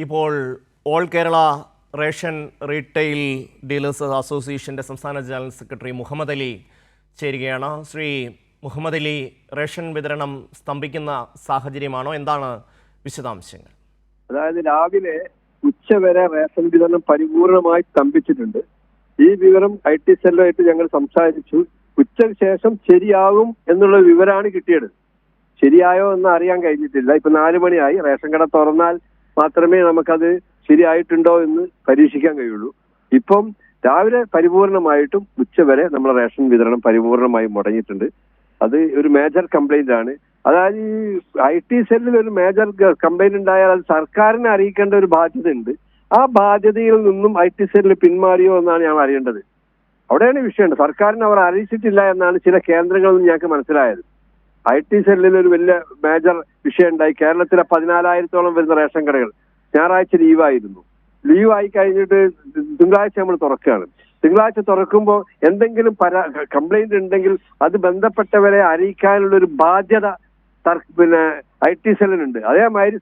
ഇപ്പോൾ all Kerala ration retail dealers അസോസിയേഷൻ്റെ സംസ്ഥാന ജനറൽ സെക്രട്ടറി മുഹമ്മദ് അലി ചേരുകയാണ്. ശ്രീ മുഹമ്മദ് അലി, റേഷൻ വിതരണം സ്തംഭിക്കുന്ന സാഹചര്യമാണോ? എന്താണ് വിശദാംശങ്ങൾ? അതായത് രാവിലെ ഉച്ചവരെ റേഷൻ വിതരണം പരിപൂർണമായി സ്തംഭിച്ചിട്ടുണ്ട്. ഈ വിവരം IT സെല്ലുമായിട്ട് ഞങ്ങൾ സംസാരിച്ചു. ഉച്ചയ്ക്ക് ശേഷം ശരിയാകും എന്നുള്ള വിവരമാണ് കിട്ടിയത്. ശരിയായോ എന്ന് അറിയാൻ കഴിഞ്ഞിട്ടില്ല. ഇപ്പൊ 4 മണിയായി. റേഷൻ കട തുറന്നാൽ മാത്രമേ നമുക്കത് ശരിയായിട്ടുണ്ടോ എന്ന് പരീക്ഷിക്കാൻ കഴിയുള്ളൂ. ഇപ്പം രാവിലെ പരിപൂർണമായിട്ടും ഉച്ചവരെ നമ്മളെ റേഷൻ വിതരണം പരിപൂർണമായി മുടങ്ങിയിട്ടുണ്ട്. അത് ഒരു മേജർ കംപ്ലൈന്റ് ആണ്. അതായത് ഈ IT സെല്ലിൽ ഒരു മേജർ കംപ്ലൈന്റ് ഉണ്ടായാൽ അത് സർക്കാരിനെ അറിയിക്കേണ്ട ഒരു ബാധ്യത ഉണ്ട്. ആ ബാധ്യതയിൽ നിന്നും IT സെല്ലിൽ പിന്മാറിയോ എന്നാണ് ഞാൻ അറിയേണ്ടത്. അവിടെയാണ് വിഷയമുണ്ട്. സർക്കാരിനെ അവർ അറിയിച്ചിട്ടില്ല എന്നാണ് ചില കേന്ദ്രങ്ങളിൽ നിന്ന് ഞങ്ങൾക്ക് മനസ്സിലായത്. IT സെല്ലിൽ ഒരു വലിയ മേജർ വിഷയം ഉണ്ടായി. കേരളത്തിലെ 14,000-ഓളം വരുന്ന റേഷൻ കടകൾ ഞായറാഴ്ച ലീവായിരുന്നു. ലീവായി കഴിഞ്ഞിട്ട് തിങ്കളാഴ്ച നമ്മൾ തുറക്കുകയാണ്. തിങ്കളാഴ്ച തുറക്കുമ്പോൾ എന്തെങ്കിലും കംപ്ലൈന്റ് ഉണ്ടെങ്കിൽ അത് ബന്ധപ്പെട്ടവരെ അറിയിക്കാനുള്ള ഒരു ബാധ്യത IT സെല്ലിനുണ്ട്. അതേമാതിരി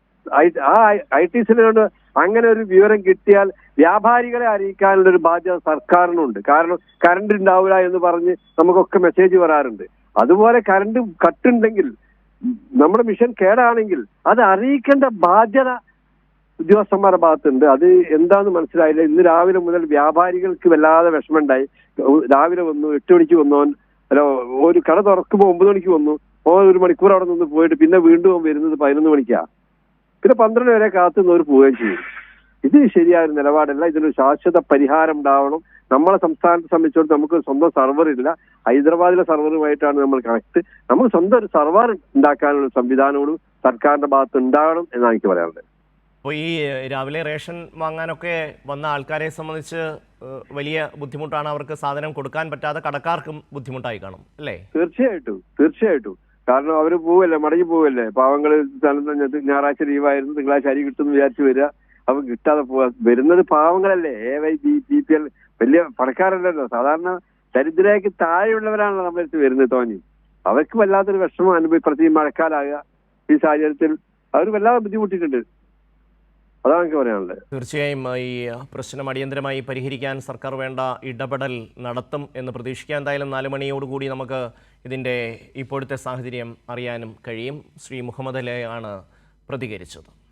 ആ IT സെല്ലിനോട് അങ്ങനെ ഒരു വിവരം കിട്ടിയാൽ വ്യാപാരികളെ അറിയിക്കാനുള്ള ഒരു ബാധ്യത സർക്കാരിനുണ്ട്. കാരണം കറണ്ട് ഉണ്ടാവില്ല എന്ന് പറഞ്ഞ് നമുക്കൊക്കെ മെസ്സേജ് വരാറുണ്ട്. അതുപോലെ കറണ്ട് കട്ടുണ്ടെങ്കിൽ, നമ്മുടെ മിഷൻ കേടാണെങ്കിൽ അത് അറിയിക്കേണ്ട ബാധ്യത ഉദ്യോഗസ്ഥന്മാരുടെ ഭാഗത്തുണ്ട്. അത് എന്താന്ന് മനസ്സിലായില്ല. ഇന്ന് രാവിലെ മുതൽ വ്യാപാരികൾക്ക് വല്ലാതെ വിഷമമുണ്ടായി. രാവിലെ വന്നു, 8 മണിക്ക് വന്നോൻ ഒരു കട തുറക്കുമ്പോൾ 9 മണിക്ക് വന്നു. 1 മണിക്കൂർ അവിടെ നിന്ന് പോയിട്ട് പിന്നെ വീണ്ടും വരുന്നത് 11 മണിക്കാ. പിന്നെ 12 വരെ കാത്തുനിന്നവർ പോവുകയും ചെയ്യും. ഇത് ശരിയായ നിലപാടല്ല. ഇതിനൊരു ശാശ്വത പരിഹാരം ഉണ്ടാവണം. നമ്മളെ സംസ്ഥാനത്തെ സംബന്ധിച്ചിടത്തോളം നമുക്ക് സ്വന്തം സർവർ ഇല്ല. ഹൈദരാബാദിലെ സർവറുമായിട്ടാണ് നമ്മൾ കണക്ട്. നമുക്ക് സ്വന്തം ഒരു സർവർ ഉണ്ടാക്കാനുള്ള സംവിധാനങ്ങളും സർക്കാരിന്റെ ഭാഗത്ത് ഉണ്ടാകണം എന്നാണ് എനിക്ക് പറയാനുള്ളത്. അപ്പോൾ ഈ രാവിലെ റേഷൻ വാങ്ങാനൊക്കെ വന്ന ആൾക്കാരെ സംബന്ധിച്ച് വലിയ ബുദ്ധിമുട്ടാണ്. അവർക്ക് സാധനം കൊടുക്കാൻ പറ്റാതെ കടക്കാർക്കും ബുദ്ധിമുട്ടായി കാണും അല്ലേ? തീർച്ചയായിട്ടും. കാരണം അവർ പോവല്ലേ, മടങ്ങി പോവല്ലേ. പാവങ്ങൾ ഞായറാഴ്ച ലീവായിരുന്നു, തിങ്കളാഴ്ച അരി കിട്ടുമെന്ന് വിചാരിച്ചു വരിക. അവൻ കിട്ടാതെ പോവാ. വരുന്നത് പാവങ്ങളല്ലേ. AY, BPL വലിയ പണക്കാരല്ലല്ലോ. സാധാരണ ദരിദ്രയ്ക്ക് താഴെയുള്ളവരാണല്ലോ നമ്മളടുത്ത് വരുന്നത്. തോന്നി അവർക്ക് വല്ലാത്തൊരു വിഷമം അനുഭവപ്പെടുത്തി. മഴക്കാലാകുക ഈ സാഹചര്യത്തിൽ അവർ വല്ലാതെ ബുദ്ധിമുട്ടിയിട്ടുണ്ട്. അതാണ് എനിക്ക് പറയാനുള്ളത്. തീർച്ചയായും ഈ പ്രശ്നം അടിയന്തരമായി പരിഹരിക്കാൻ സർക്കാർ വേണ്ട ഇടപെടൽ നടത്തും എന്ന് പ്രതീക്ഷിക്കാം. എന്തായാലും 4 മണിയോടുകൂടി നമുക്ക് ഇതിൻ്റെ ഇപ്പോഴത്തെ സാഹചര്യം അറിയാനും കഴിയും. ശ്രീ മുഹമ്മദ് അലി ആണ് പ്രതികരിച്ചത്.